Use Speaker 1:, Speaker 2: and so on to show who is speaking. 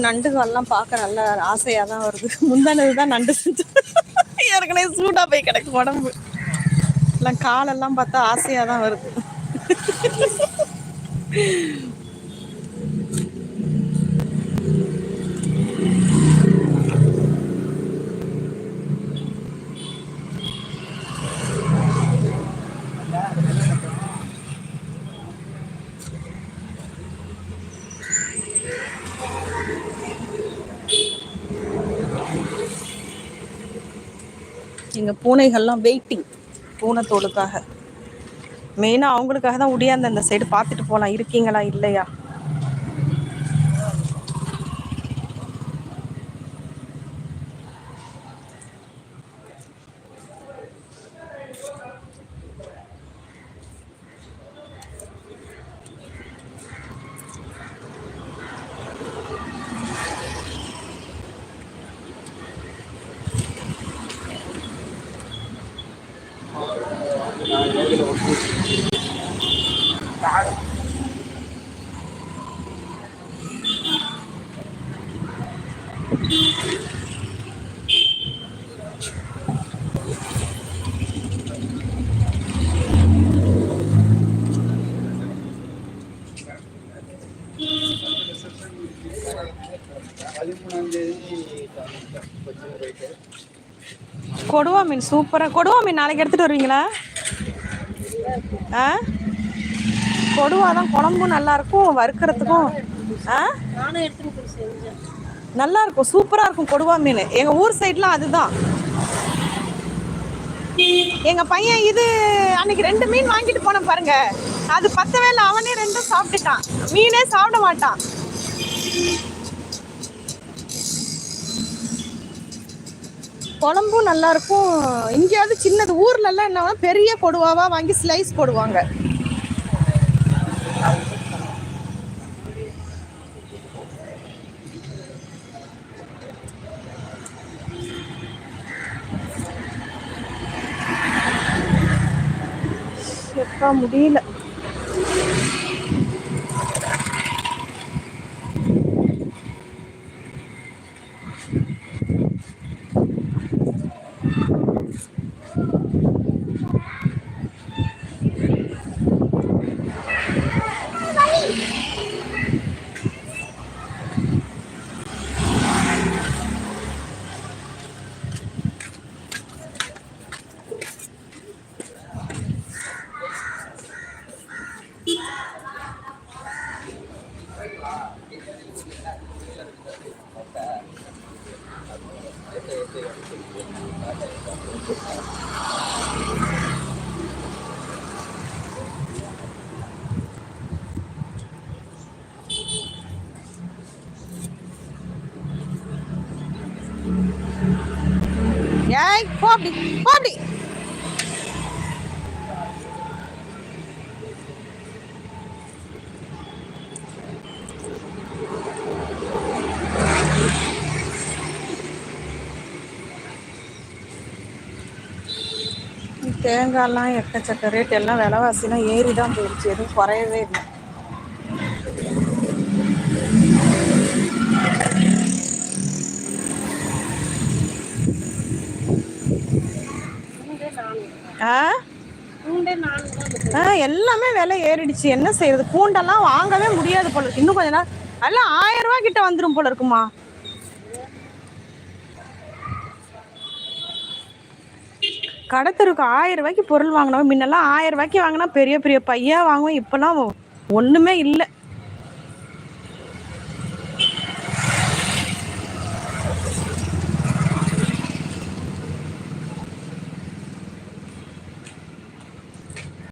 Speaker 1: நண்டுகள்லாம் பார்க்க நல்ல ஆசையாக தான் வருது. முந்தானது தான் நண்டு செஞ்சு ஏற்கனவே சூடாக போய் கிடக்கு உடம்பு. இல்லை காலெல்லாம் பார்த்தா ஆசையாக தான் வருது. எங்கள் பூனைகள்லாம் வெயிட்டிங் பூனைத்தோலுக்காக. மெயினாக அவங்களுக்காக தான் உடையாந்து அந்த சைடு பார்த்துட்டு போகலாம் இருக்கீங்களா இல்லையா. கொடுவா மீன் சூப்பராக. கொடுவா மீன் நாளைக்கு எடுத்துகிட்டு வருவீங்களா? ஆ, கொடுவா தான் குழம்பும் நல்லாயிருக்கும், வறுக்கிறதுக்கும். ஆ, நல்லா இருக்கும், சூப்பராக இருக்கும் கொடுவா மீன். எங்கள் ஊர் சைட்லாம் அதுதான். எங்கள் பையன் இது அன்னைக்கு 2 மீன் வாங்கிட்டு போனேன் பாருங்க, அது பத்தவே இல்லை. அவனே 2 சாப்பிட்டுட்டான். மீனே சாப்பிட மாட்டான். குழம்பும் நல்லா இருக்கும். இங்கேயாவது சின்னது ஊர்லலாம் என்ன பெரிய கொடுவாவா வாங்கி ஸ்லைஸ் போடுவாங்க. எப்பா முடியல. ஏய் போடி போடி. தேங்காய்லாம் எக்கச்சக்க ரேட். எல்லாம் விலைவாசிலாம் ஏறி தான் போயிடுச்சு, எதுவும் குறையவே இல்லை. எல்லாமே விலை ஏறிடுச்சு. என்ன செய்யறது? பூண்டெல்லாம் வாங்கவே முடியாது போல இருக்கு. இன்னும் கொஞ்ச நாள் எல்லாம் 1000 ரூபாய் கிட்ட வந்துடும் போல இருக்குமா. கடத்தருக்கு 1000 ரூபாய்க்கு பொருள் வாங்கினோம். முன்னெல்லாம் 1000 ரூபாய்க்கு வாங்கினா பெரிய பெரிய பையா வாங்குவோம். இப்பெல்லாம் ஒண்ணுமே இல்லை.